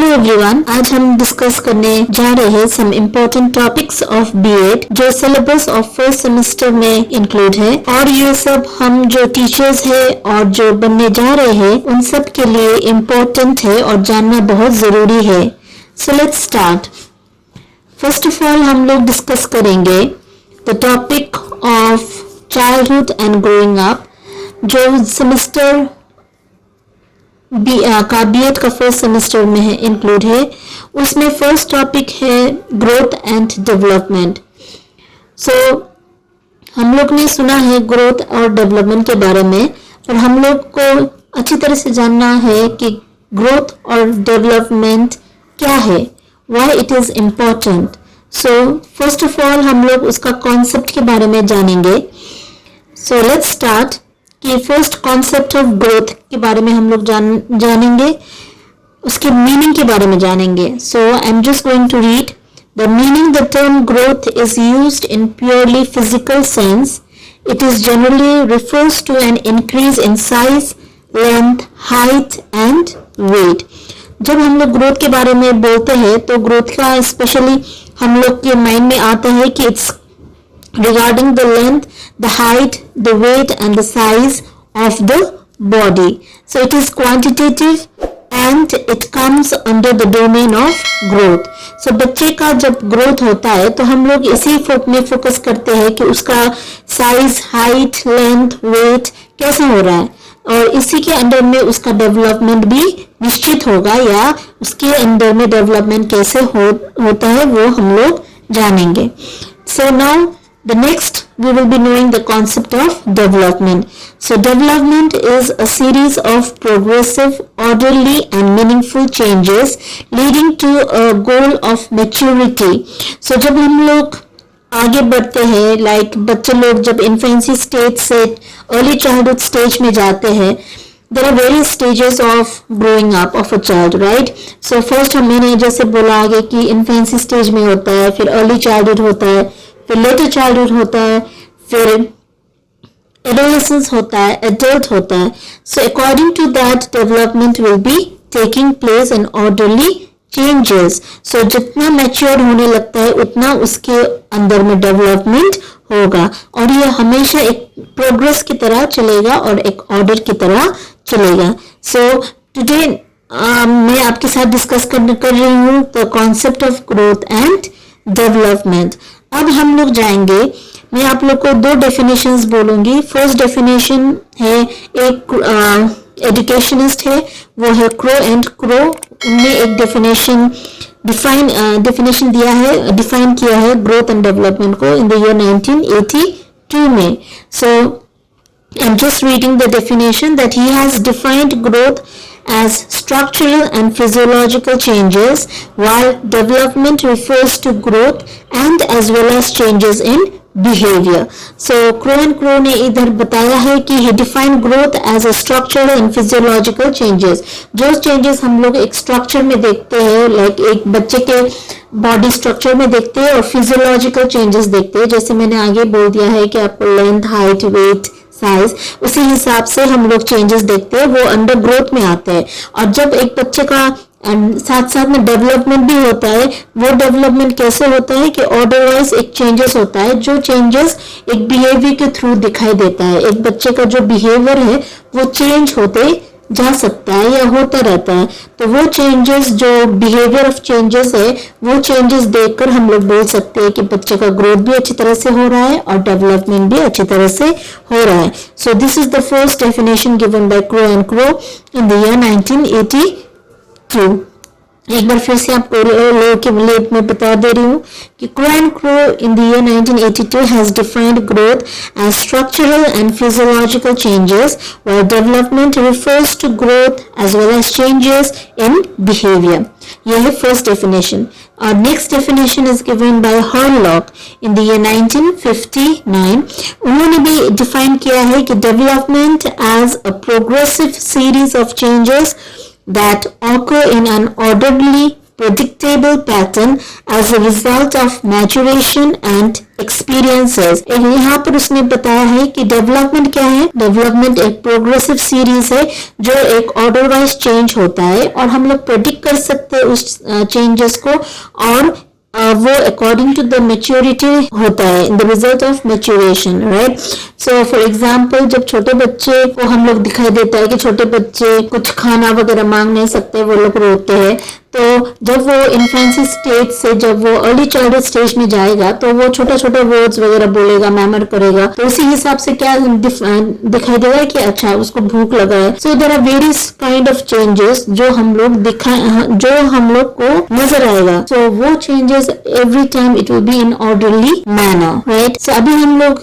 Everyone, आज हम discuss करने जा रहे हैं some important topics of B.ed जो सिलेबस ऑफ फर्स्ट सेमेस्टर में इंक्लूड है और ये सब हम जो टीचर्स है और जो बनने जा रहे हैं उन सब के लिए इम्पोर्टेंट है और जानना बहुत ज़रूरी है। So let's start. First of all हम लोग डिस्कस करेंगे the topic of childhood and growing up जो सेमेस्टर B.ed का फर्स्ट सेमेस्टर में है इंक्लूड है। उसमें फर्स्ट टॉपिक है ग्रोथ एंड डेवलपमेंट। सो हम लोग ने सुना है ग्रोथ और डेवलपमेंट के बारे में, पर हम लोग को अच्छी तरह से जानना है कि ग्रोथ और डेवलपमेंट क्या है, why it is important. So first of all हम लोग उसका कॉन्सेप्ट के बारे में जानेंगे। सो लेट्स स्टार्ट कि फर्स्ट कॉन्सेप्ट ऑफ ग्रोथ के बारे में हम लोग जानेंगे, उसके मीनिंग के बारे में जानेंगे। So I am just going to read the meaning. The term growth is used in purely physical sense. It is generally refers to an increase in size, length, height and weight. जब हम लोग growth के बारे में बोलते हैं तो growth का स्पेशली हम लोग के माइंड में आता है कि it's regarding the length, the height, the weight and the size of the body. So it is quantitative and it comes under the domain of growth. So बच्चे का जब ग्रोथ होता है तो हम लोग इसी में फोकस करते हैं कि उसका साइज, हाइट, लेंथ, वेट कैसा हो रहा है और इसी के अंदर में उसका डेवलपमेंट भी निश्चित होगा या उसके अंदर में डेवलपमेंट कैसे होता है वो हम लोग जानेंगे। So now the next we will be knowing the concept of development. So development is a series of progressive, orderly and meaningful changes leading to a goal of maturity. So जब हम लोग आगे बढ़ते हैं, like बच्चे लोग जब infancy stage से early childhood stage में जाते हैं, there are various stages of growing up of a child, right? So first मैंने जैसे बोला आगे कि infancy stage में होता है, फिर early childhood होता है, फिर लेटर चाइल्डहुड होता है, फिर एडोलेसेंस होता है, एडल्ट होता है। So according to that development will be taking place in orderly changes. So जितना मैच्योर होने लगता है उतना उसके अंदर में डेवलपमेंट होगा और ये हमेशा एक प्रोग्रेस की तरह चलेगा और एक ऑर्डर की तरह चलेगा। सो टुडे मैं आपके साथ डिस्कस कर रही हूँ the concept of growth and development. अब हम लोग जाएंगे, मैं आप लोग को दो डेफिनेशंस बोलूंगी। फर्स्ट डेफिनेशन है, एक एजुकेशनिस्ट है वो है क्रो एंड क्रो। उनने एक डेफिनेशन दिया है, डिफाइन किया है ग्रोथ एंड डेवलपमेंट को इन द ईयर 1982 में। सो I'm just reading the definition that he has defined growth as structural and physiological changes, while development refers to growth and as well as changes in behavior. So Crow and Crow ने इधर बताया है कि he defined growth as a structural and physiological changes. जो changes हम लोग एक structure में देखते हैं, like एक बच्चे के बॉडी स्ट्रक्चर में देखते हैं और फिजियोलॉजिकल चेंजेस देखते हैं, जैसे मैंने आगे बोल दिया है कि आपको लेंथ, हाइट, वेट, साइज, उसी हिसाब से हम लोग चेंजेस देखते हैं, वो अंडर ग्रोथ में आते हैं। और जब एक बच्चे का साथ साथ में डेवलपमेंट भी होता है, वो डेवलपमेंट कैसे होता है कि ऑर्डर वाइज एक चेंजेस होता है, जो चेंजेस एक बिहेवियर के थ्रू दिखाई देता है। एक बच्चे का जो बिहेवियर है वो चेंज होते जा सकता है या होता रहता है, तो वो चेंजेस जो बिहेवियर ऑफ चेंजेस है वो चेंजेस देखकर हम लोग बोल सकते हैं कि बच्चे का ग्रोथ भी अच्छी तरह से हो रहा है और डेवलपमेंट भी अच्छी तरह से हो रहा है। So this is the first definition given by crow and Crow in the year 1982। एक बार फिर से आपको लोगों के लिए मैं बता दे रही हूँ कि Crow and Crow in the year 1982 has defined growth as structural and physiological changes, while development refers to growth as well as changes in behaviour. यह है फर्स्ट डेफिनेशन। और next definition is given by Hurlock in the year 1959। उन्होंने भी define किया है कि development as a progressive series of changes that occur in an orderly predictable pattern as a result of maturation and experiences. यहाँ पर उसने बताया है कि डेवलपमेंट क्या है. डेवलपमेंट एक प्रोग्रेसिव सीरीज है जो एक ऑर्डर वाइज चेंज होता है और हम लोग प्रेडिक्ट कर सकते हैं उस चेंजेस को और वो अकॉर्डिंग टू द मेच्योरिटी होता है in the result of maturation, right. So for example जब छोटे बच्चे को हम लोग दिखाई देता है कि छोटे बच्चे कुछ खाना वगैरह मांग नहीं सकते, वो लोग रोते हैं, तो जब वो इन्फेंसी स्टेज से जब वो अर्ली चाइल्डहुड स्टेज में जाएगा तो वो छोटा छोटा वर्ड्स वगैरह बोलेगा, मैमर करेगा, तो उसी हिसाब से क्या दिखाई देगा कि अच्छा उसको भूख लगा है. So there are various kind of changes जो हम लोग को नजर आएगा. सो वो changes every time it will be in orderly manner, right. So अभी हम लोग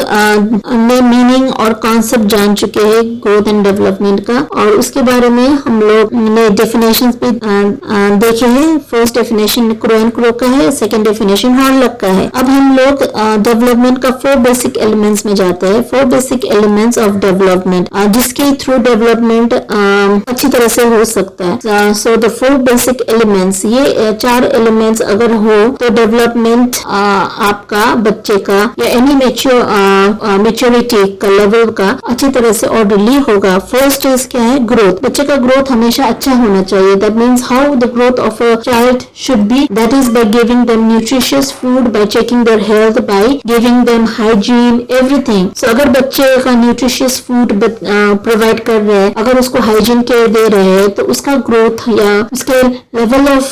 ने मीनिंग और कॉन्सेप्ट जान चुके हैं ग्रोथ एंड डेवलपमेंट का और उसके बारे में हम लोग ने डेफिनेशंस भी देखे हैं. First definition crow and crow का है, सेकंड डेफिनेशन हॉर्लक का है. अब हम लोग डेवलपमेंट का 4 बेसिक एलिमेंट्स में जाते हैं. 4 बेसिक एलिमेंट्स ऑफ डेवलपमेंट जिसके थ्रू डेवलपमेंट अच्छी तरह से हो सकता है. सो द 4 बेसिक एलिमेंट्स, ये 4 एलिमेंट्स अगर हो तो डेवलपमेंट आपका बच्चे का या एनी मेच्योरिटी का लेवल का अच्छी तरह से ऑर्डरली होगा. फर्स्ट इज क्या है, ग्रोथ. बच्चे का ग्रोथ हमेशा अच्छा होना चाहिए. That means how the growth of a child should be, that is by giving them nutritious food, by checking their health, by giving them hygiene, everything. So अगर बच्चे का nutritious food provide कर रहे हैं, अगर उसको hygiene care दे रहे हैं तो उसका growth या उसके level of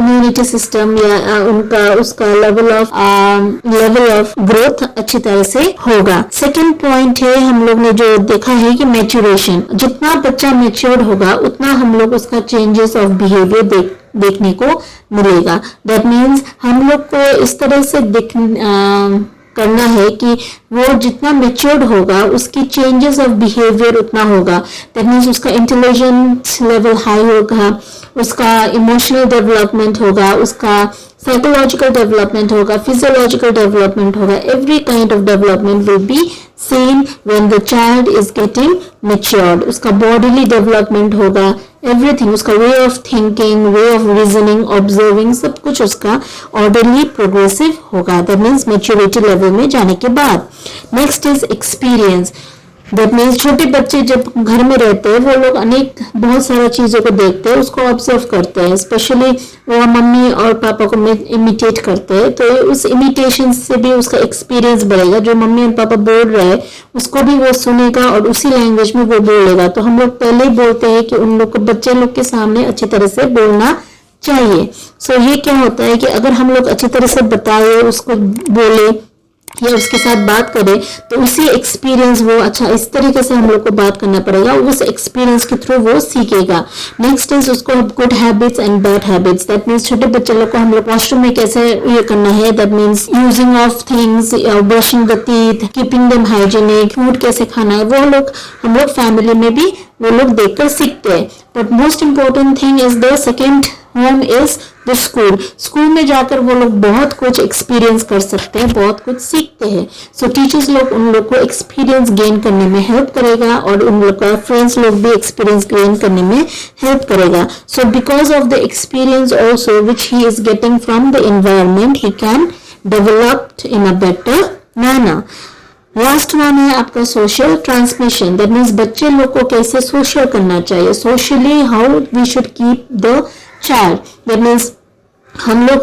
immunity system या उसका level of growth अच्छी तरह से होगा. Second point है हम लोग ने जो देखा है कि maturation. जितना बच्चा matured होगा उतना हम लोग उसका changes of behavior देखने को मिलेगा. दैट मीन्स हम लोग को इस तरह से करना है कि वो जितना मेच्योर्ड होगा उसकी चेंजेस ऑफ बिहेवियर उतना होगा. दैट मीन्स उसका इंटेलिजेंस लेवल हाई होगा, उसका इमोशनल डेवलपमेंट होगा, उसका साइकोलॉजिकल डेवलपमेंट होगा, फिजियोलॉजिकल डेवलपमेंट होगा. Every kind of development will B seen when the child is getting matured. उसका bodily development होगा, everything, उसका way of thinking, way of reasoning, observing, सब कुछ उसका orderly progressive होगा. That means maturity level में जाने के बाद. Next is experience. That means छोटे बच्चे जब घर में रहते हैं वो लोग बहुत सारा चीज़ों को देखते हैं, उसको ऑब्जर्व करते हैं. स्पेशली वो मम्मी और पापा को इमिटेट करते हैं, तो उस इमिटेशन से भी उसका एक्सपीरियंस बढ़ेगा. जो मम्मी और पापा बोल रहे हैं उसको भी वो सुनेगा और उसी लैंग्वेज में वो बोलेगा. तो हम लोग पहले ही बोलते हैं कि उन लोग को बच्चे लोग के सामने अच्छी तरह से बोलना चाहिए. सो ये क्या होता है कि अगर हम लोग अच्छी तरह से बताए, उसको बोले या उसके साथ बात करें तो उसी एक्सपीरियंस वो अच्छा इस तरीके से हम लोग को बात करना पड़ेगा, उस एक्सपीरियंस के थ्रू वो सीखेगा. नेक्स्ट इज उसको good habits and bad habits. That means छोटे बच्चे लोग को हम लोग वॉशरूम में कैसे ये करना है, that means using of things, brushing the teeth, keeping them hygienic, food कैसे खाना है, वो लोग हम लोग फैमिली में भी वो लोग देखकर सीखते हैं. But most important thing is the second home is the school. School में जाकर वो लोग बहुत कुछ एक्सपीरियंस कर सकते हैं, बहुत कुछ सीखते हैं. सो टीचर्स लोग उन लोग को एक्सपीरियंस गेन करने में हेल्प करेगा और उन लोग का फ्रेंड्स लोग भी एक्सपीरियंस गेन करने में हेल्प करेगा. So because of the experience also which he is getting from the environment he can develop in a better manner. Last one है आपका सोशल ट्रांसमिशन. दैट मीन्स बच्चे लोग को कैसे सोशल करना चाहिए, socially how we should keep the child. That means हम लोग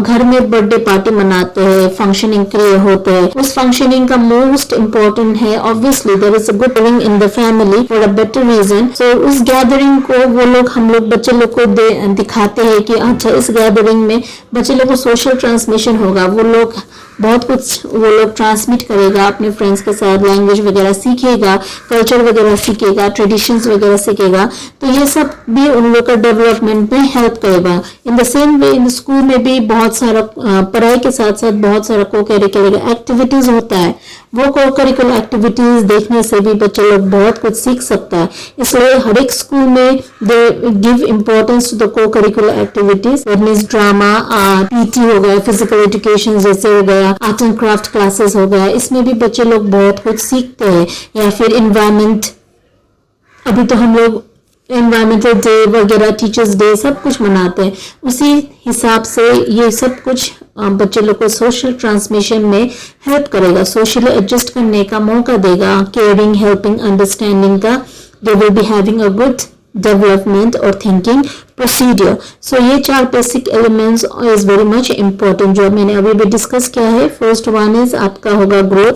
घर में बर्थडे पार्टी मनाते हैं, फंक्शनिंग क्रिएट होते हैं. उस फंक्शनिंग का मोस्ट इम्पोर्टेंट है obviously there is a good gathering in the family for a better reason. So उस गैदरिंग को हम लोग बच्चे लोग को दिखाते हैं कि अच्छा इस गैदरिंग में बच्चे लोग को सोशल ट्रांसमिशन होगा. वो लोग बहुत कुछ वो लोग ट्रांसमिट करेगा अपने फ्रेंड्स के साथ, लैंग्वेज वगैरह सीखेगा, कल्चर वगैरह सीखेगा, ट्रेडिशंस वगैरह सीखेगा. तो ये सब भी उन लोग का डेवलपमेंट में हेल्प करेगा. In the same way in school में भी बहुत सारा पढ़ाई के साथ साथ बहुत सारा को करिकुलर एक्टिविटीज होता है. वो को करिकुलर एक्टिविटीज देखने से भी बच्चे लोग बहुत कुछ सीख सकता है. इसलिए हर एक स्कूल में they give importance to the cocurricular activities. That means drama, art, PT हो गया, फिजिकल एजुकेशन जैसे हो गया, आर्ट एंड क्राफ्ट क्लासेस हो गया. इसमें भी बच्चे लोग बहुत कुछ सीखते हैं. या फिर इन्वायरमेंट, अभी तो हम लोग एनवायरमेंटल डे वगैरह, टीचर्स डे, सब कुछ मनाते हैं। उसी हिसाब से ये सब कुछ बच्चे लोग को सोशल ट्रांसमिशन में हेल्प करेगा, सोशली एडजस्ट करने का मौका देगा, केयरिंग, हेल्पिंग, अंडरस्टैंडिंग का। They will be having a good development और थिंकिंग प्रोसीडियर। सो ये 4 basic elements is very much important जो मैंने अभी भी डिस्कस किया है। फर्स्ट वन इज आपका होगा ग्रोथ,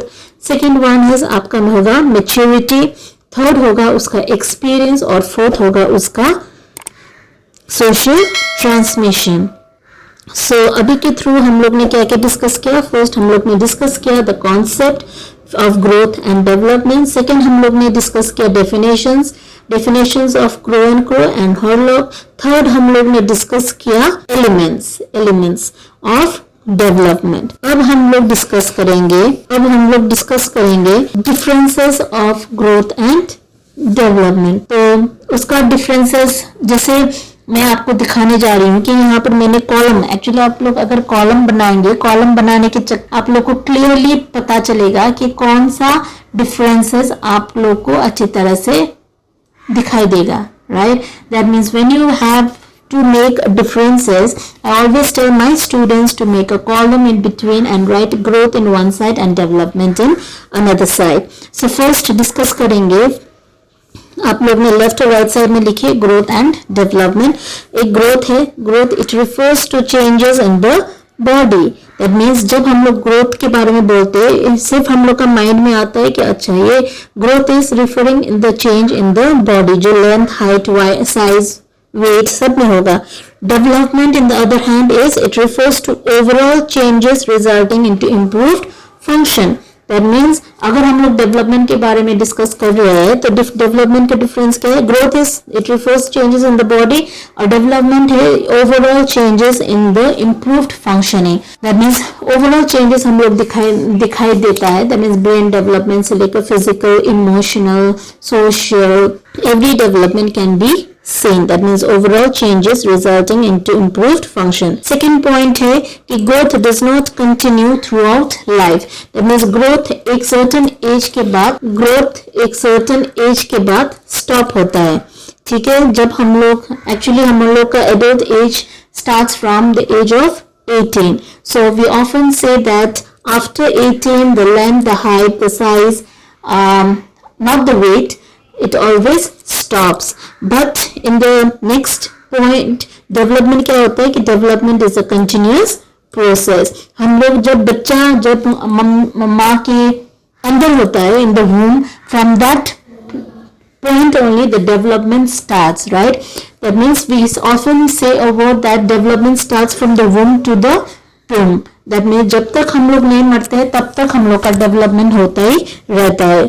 सेकेंड वन इज आपका होगा मेच्योरिटी, थर्ड होगा उसका एक्सपीरियंस और फोर्थ होगा उसका सोशल ट्रांसमिशन। सो अभी के थ्रू हम लोग ने क्या क्या डिस्कस किया? फर्स्ट हम लोग ने डिस्कस किया the concept of growth and development. Second हम लोग ने डिस्कस किया definitions of Crow and Hurlock. Third हम लोग ने डिस्कस किया एलिमेंट्स ऑफ डेवलपमेंट। अब हम लोग डिस्कस करेंगे differences of growth and development. तो उसका डिफरेंसेस जैसे मैं आपको दिखाने जा रही हूँ कि यहाँ पर मैंने कॉलम, एक्चुअली आप लोग अगर कॉलम बनाएंगे, कॉलम बनाने के आप लोग को क्लियरली पता चलेगा कि कौन सा डिफरेंसेस आप लोग को अच्छी तरह से दिखाई देगा, right? That means when you have to make differences, I always tell my students to make a column in between and write growth in one side and development in another side. So first discuss करेंगे, आप लोग ने left और right side में लिखिए growth and development. एक growth है, growth it refers to changes in the body. That means जब हम लोग ग्रोथ के बारे में बोलते हैं, सिर्फ हम लोग का माइंड में आता है कि अच्छा ये growth is referring in the change in the body, जो लेंथ, हाइट, साइज, वेट सब में होगा। Development in the other hand is it refers to overall changes resulting into improved function. That means अगर हम लोग डेवलपमेंट के बारे में डिस्कस कर रहे हैं तो डेवलपमेंट का डिफरेंस क्या है? Growth is it refers changes in the body और डेवलपमेंट है overall changes in the improved functioning. That means overall changes हम लोग दिखाई देता है। दैट मीन्स ब्रेन डेवलपमेंट से लेकर physical, emotional, social, every development can be seen. That means overall changes resulting into improved function. Second point है कि growth does not continue throughout life. That means growth एक certain age के बाद stop होता है, ठीक है? जब हम लोग का adult age starts from the age of 18. So we often say that after 18 the length, the height, the size, not the weight, it always stops. But in the next point, development क्या होता है कि development is a continuous process. हम लोग जब माँ के अंदर होता है, in the womb, from that point only the development starts, right? That means we often say a word that development starts from the womb to the tomb. That means जब तक हम लोग नहीं मरते हैं तब तक हम लोग का development होता ही रहता है।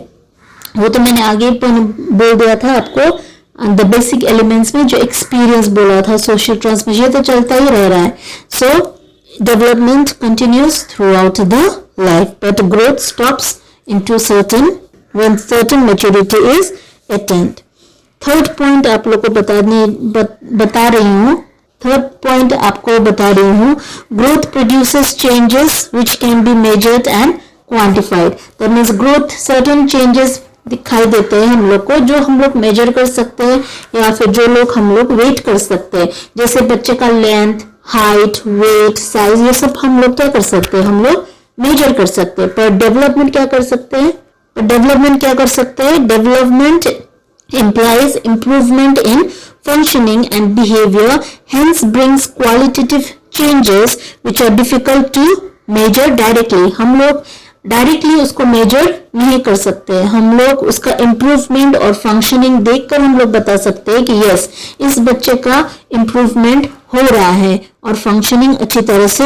वो तो मैंने आगे बोल दिया था आपको द बेसिक एलिमेंट्स में, जो एक्सपीरियंस बोला था, सोशल ट्रांसमिशन तो चलता ही रह रहा है। सो development continues throughout the life but growth stops into when certain maturity is attend. Third point आप लोग को बता रही हूँ, growth produces changes which can be measured and quantified. That means growth certain changes दिखाई देते हैं हम लोग को, जो हम लोग मेजर कर सकते हैं या फिर जो लोग हम लोग वेट कर सकते हैं। जैसे बच्चे का लेंथ, हाइट, वेट, साइज, ये सब हम लोग क्या कर सकते हैं? हम लोग मेजर कर सकते हैं। पर डेवलपमेंट क्या कर सकते हैं? Development implies improvement in functioning and behavior, hence brings qualitative changes which are difficult to measure directly. हम लोग डायरेक्टली उसको मेजर नहीं कर सकते, हम लोग उसका इम्प्रूवमेंट और फंक्शनिंग देखकर हम लोग बता सकते हैं कि यस, इस बच्चे का इम्प्रूवमेंट हो रहा है और फंक्शनिंग अच्छी तरह से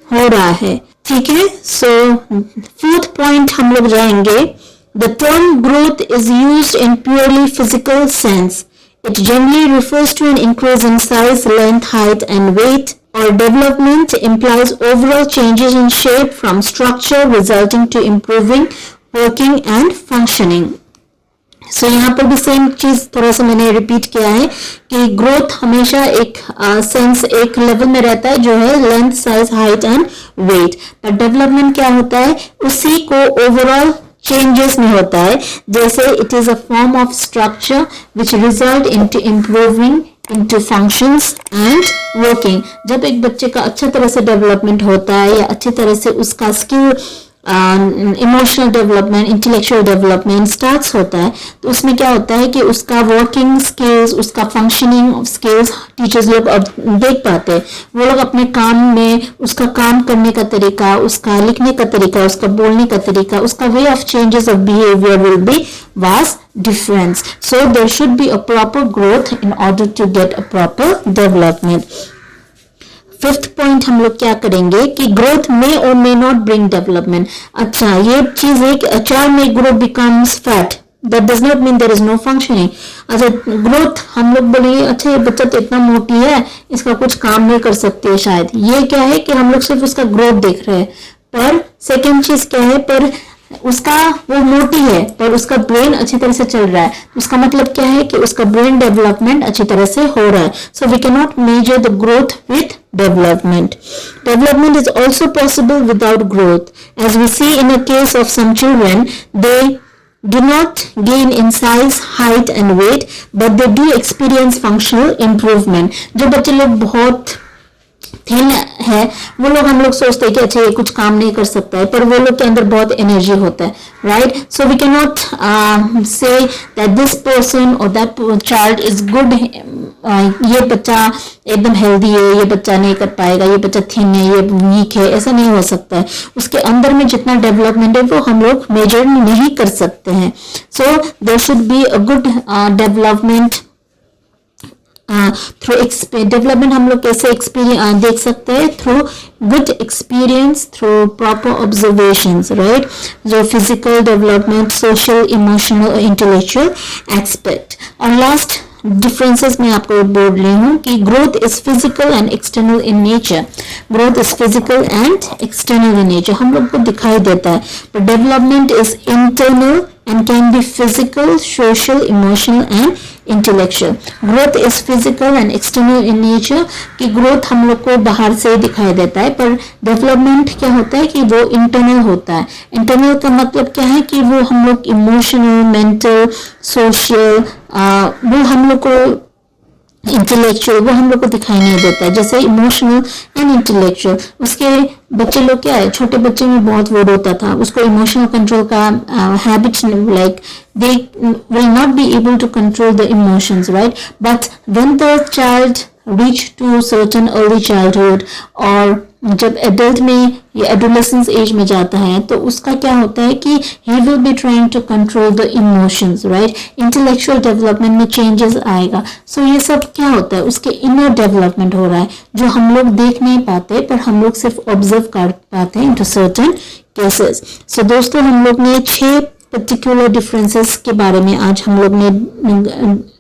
हो रहा है, ठीक है? सो फोर्थ पॉइंट हम लोग जाएंगे, the term growth is used in purely physical sense. It generally refers to an increase in size, length, height and weight, or development implies overall changes in shape from structure resulting to improving working and functioning. So यहाँ पर भी same चीज थोड़ा सा मैंने repeat किया है कि ग्रोथ हमेशा एक सेंस, एक लेवल में रहता है जो है length, size, height and weight, पर डेवलपमेंट क्या होता है, उसी को ओवरऑल चेंजेस में होता है, जैसे it is a form of structure which result into improving into functions and working। जब एक बच्चे का अच्छे तरह से डेवलपमेंट होता है या अच्छी तरह से उसका skill emotional development, intellectual development starts होता है, तो उसमें क्या होता है कि उसका वर्किंग स्किल्स, उसका फंक्शनिंग स्किल्स टीचर्स लोग अब देख पाते हैं। वो लोग अपने काम में उसका काम करने का तरीका, उसका लिखने का तरीका, उसका बोलने का तरीका, उसका way of changes of behaviour will be vast difference। So there should be a proper growth in order to get a proper development। Fifth point हम लोग क्या करेंगे कि ग्रोथ मे और मे नॉट ब्रिंग डेवलपमेंट। अच्छा, ये चीज है कि a child may grow becomes fat, that does not mean there is no functioning। अच्छा, ग्रोथ हम लोग बोलेंगे अच्छा ये बच्चा तो इतना मोटी है, इसका कुछ काम नहीं कर सकते शायद, ये क्या है कि हम लोग सिर्फ उसका ग्रोथ देख रहे हैं। पर सेकेंड चीज क्या है, पर उसका वो मोटी है पर उसका ब्रेन अच्छी तरह से चल रहा है, उसका मतलब क्या है कि उसका ब्रेन डेवलपमेंट अच्छी तरह से हो रहा है। So we can not measure the growth with development. Development is also possible without growth, as we see in a case of some children, they do not gain in size, height and weight, but they do experience functional improvement। जो बच्चे लोग बहुत thin है, वो लोग हम लोग सोचते हैं कि अच्छा ये कुछ काम नहीं कर सकता है, पर वो लोग के अंदर बहुत एनर्जी होता है, right. So we can not say that this person और दैट चाइल्ड इज गुड, ये बच्चा एकदम हेल्दी है, ये बच्चा नहीं कर पाएगा, ये बच्चा थिन है, ये वीक है, ऐसा नहीं हो सकता है। उसके अंदर में जितना डेवलपमेंट है वो हम लोग मेजर नहीं कर सकते हैं। So there should be a good development through development. हम लोग कैसे एक्सपीरियंस देख सकते हैं, through good experience, through proper observations, right. जो फिजिकल डेवलपमेंट, सोशल, इमोशनल और इंटेलेक्चुअल एस्पेक्ट। और लास्ट डिफरेंसेस में आपको बोल रही हूँ कि growth is physical and external in nature. Growth is physical and external in nature, हम लोग को दिखाई देता है, पर development is internal and can be physical, social, emotional and intellectual। growth is physical and external in nature, कि growth हम लोग को बाहर से दिखाई देता है, पर development क्या होता है कि वो internal होता है। internal का मतलब क्या है कि वो हम लोग emotional, mental, social, वो हम लोग को इंटेलेक्चुअल वो हम लोग को दिखाई नहीं देता है। जैसे इमोशनल एंड इंटेलेक्चुअल, उसके बच्चे लोग क्या है, छोटे बच्चे में बहुत वो रोता था, उसको इमोशनल कंट्रोल का habit, like they will not be able to control the emotions, right. But when the child reach to certain early childhood, और जब एडल्ट में या एडोलेसेंस एज में जाता है, तो उसका क्या होता है कि he will be trying to control the emotions, right. Intellectual development में चेंजेस आएगा। सो ये सब क्या होता है, उसके इनर डेवलपमेंट हो रहा है, जो हम लोग देख नहीं पाते, पर हम लोग सिर्फ ऑब्जर्व कर पाते हैं इनटू सर्टेन केसेस। सो दोस्तों, हम लोग ने 6 पर्टिकुलर डिफरेंसेस के बारे में आज हम लोग ने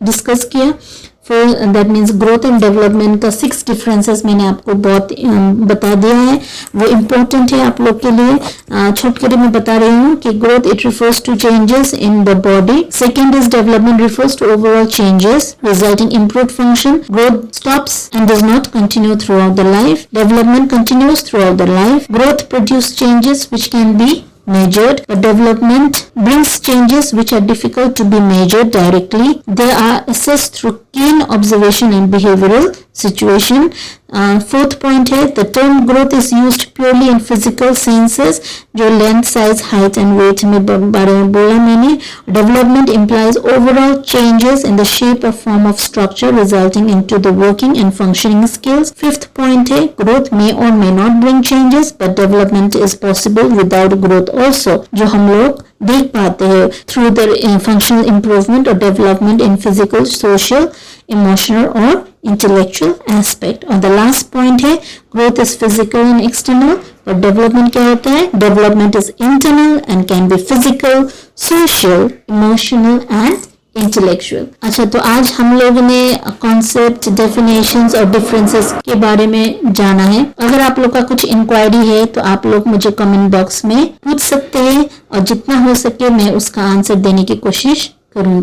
डिस्कस किया। That means growth and development का 6 डिफरेंसेस मैंने आपको बहुत बता दिया है, वो इम्पोर्टेंट है आप लोग के लिए। छोटकरी में बता रही हूँ कि growth it refers to changes in the body. Second is development refers to overall changes resulting improved function. Growth stops and does not continue throughout the life. Development continues throughout the life. Growth produce changes which can be measured, but development brings changes which are difficult to be measured directly. They are assessed through keen observation and behavioral situation। Fourth point है, the term growth is used purely in physical senses, जो length, size, height and weight में बारे में बोला मैंने। Development implies overall changes in the shape or form of structure resulting into the working and functioning skills। Fifth point है, growth may or may not bring changes, but development is possible without growth also, जो हम लोग देख पाते हैं through the functional improvement or development in physical, social, emotional और intellectual aspect। और the last point है, growth is physical and external, but development क्या होता है, development is internal and can be physical, social, emotional and intellectual. अच्छा, तो आज हम लोग ने कॉन्सेप्ट, डेफिनेशंस और डिफरेंसेस के बारे में जाना है। अगर आप लोग का कुछ इंक्वायरी है तो आप लोग मुझे कमेंट बॉक्स में पूछ सकते हैं, और जितना हो सके मैं उसका आंसर देने की कोशिश करूंगी।